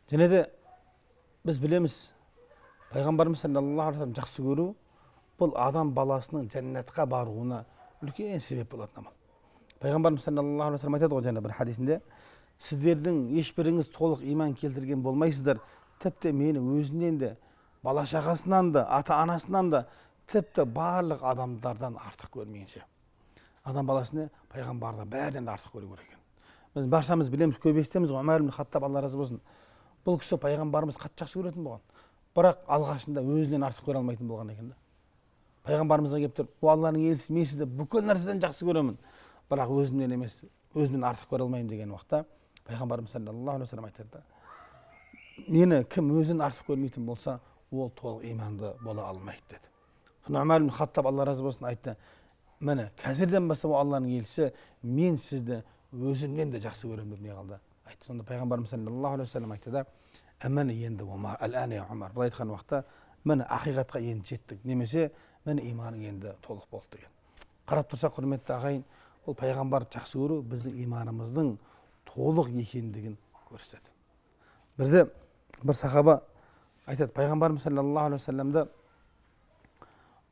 Және де біз білеміз, пайғамбарымыз саллаллаху алейхи вассалам жақсы көру бұл адам баласының жәннатқа баруына үлкен себеп болатын амал. Пайғамбарымыз саллаллаху алейхи вассалам айтады ғой жаңа бір хадисінде, сіздердің ешбіріңіз толық иман келтірген болмайсыздар, тіпті мені өзінен де, бала шағасынан да, ата анасынан да, тіпті барлық адамдардан артық көрмейінше. Адам баласыны пайғамбардан бәрінен артық көру керек екен. Біз баршамыз білеміз, көп естеміз ғой, Омар ибн Хаттаб, Алла разы болсын. Бұл кісі пайғамбарымыз қатты жақсы көретін болған. Бірақ алғашында өзінен артық көре алмайтын болған екен. Пайғамбарымызға келіп тұрып, "О Алланың елшісі, мен сізді бүкіл нәрседен жақсы көремін, бірақ өзімнен емес, өзімнен артық көре алмаймын" деген уақытта пайғамбарымыз саллаллаху алейхи вассалам айтады: "Мені кім өзінен артық көрмейтін болса, ол толық иманды бола алмайды" деді. Сонда Омар ибн Хаттаб, Алла разы болсын, айтты: "Міне қазірден бастап, о Алланың елшісі, мен сізді өзімнен де жақсы көремін" деп не қылды айтты. Сонда пайғамбарымыз саллаллаху алейхи вассалам айтты да: "Әмәне енді Омар, әл-әне я Омар", бұл айтқан уақытта міне ақиқатқа енді жеттік, немесе міне иманың енді толық болды деген. Қарап тұрсақ, құрметті ағайын, бұл пайғамбар жақсы көру біздің иманымыздың толық екендігін көрсетеді. Бірде бір сахаба айтады, пайғамбарымыз саллаллаху алейхи вассаламды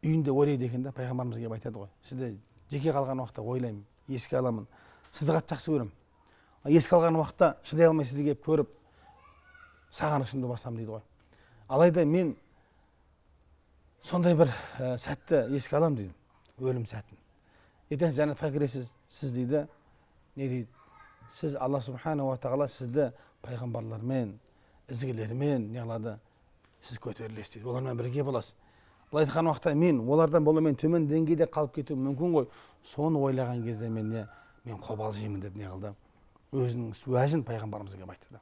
үйінде ойлайды екен да, пайғамбарымызға келіп айтады ғой: "Сізді жеке қалған уақытта ойлаймын, еске аламын, сізді қатты жақсы көремін. Еске алған уақытта шыдай алмай сізді келіп көріп, сағынышымды басамын" дейді ғой. "Алайда мен сондай бір сәтті еске аламын" дейді, өлім сәтін. "Ертең жәннатқа кіресіз, сіз" дейді, не дейді, "сіз Алла субханаху ва тағала сізді пайғамбарлармен, ізгілермен не қылады, сіз көтерілесіз дейді, олармен бірге боласыз. Бұл айтқан уақытта мен олардан болумен төмен деңгейде қалып кетуім мүмкін ғой, соны ойлаған кезде мен қобалжимын" деп не қылды, өзінің уәжін пайғамбарымызға айтты да.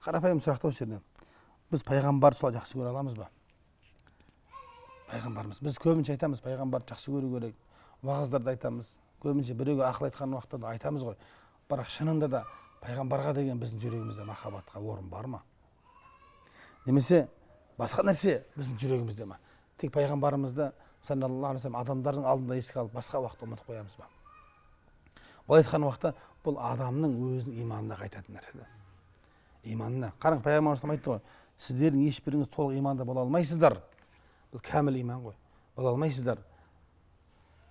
Қарапайым сұрақ осы жерден: біз пайғамбар солай жақсы көре аламыз ба? Пайғамбарымыз, біз көбінше айтамыз, пайғамбарды жақсы көру керек, уағыздарды айтамыз, көбінше біреуге ақыл айтқан уақытта да айтамыз ғой. Бірақ шынында да пайғамбарға деген біздің жүрегімізде махаббатқа орын бар ма? Немесе басқа нәрсе біздің жүрегімізде ма? Тек пайғамбарымызды саллаллаху алейхи вассалам адамдардың алдында еске алып, басқа уақытта ұмытып қоямыз ба? Бұл айтқан уақытта бұл адамның өзінің иманына қайтатын нәрсе. Иманына. Қараң, пайғамбарымыз айтты ғой: "Сіздердің ешбіріңіз толық иманда бола алмайсыздар." Бұл кәміл иман ғой. Бола алмайсыздар,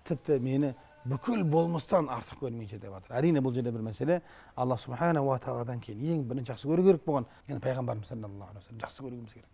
тіпті мені бүкіл болмыстан артық көрмейінше деп жатыр. Әрине бұл жерде бір мәселе, Алла субханаху ва тағаладан кейін ең бірінші жақсы көру керек болған, енді пайғамбарымыз саллаллаху алейхи вассалам жақсы көруіміз керек.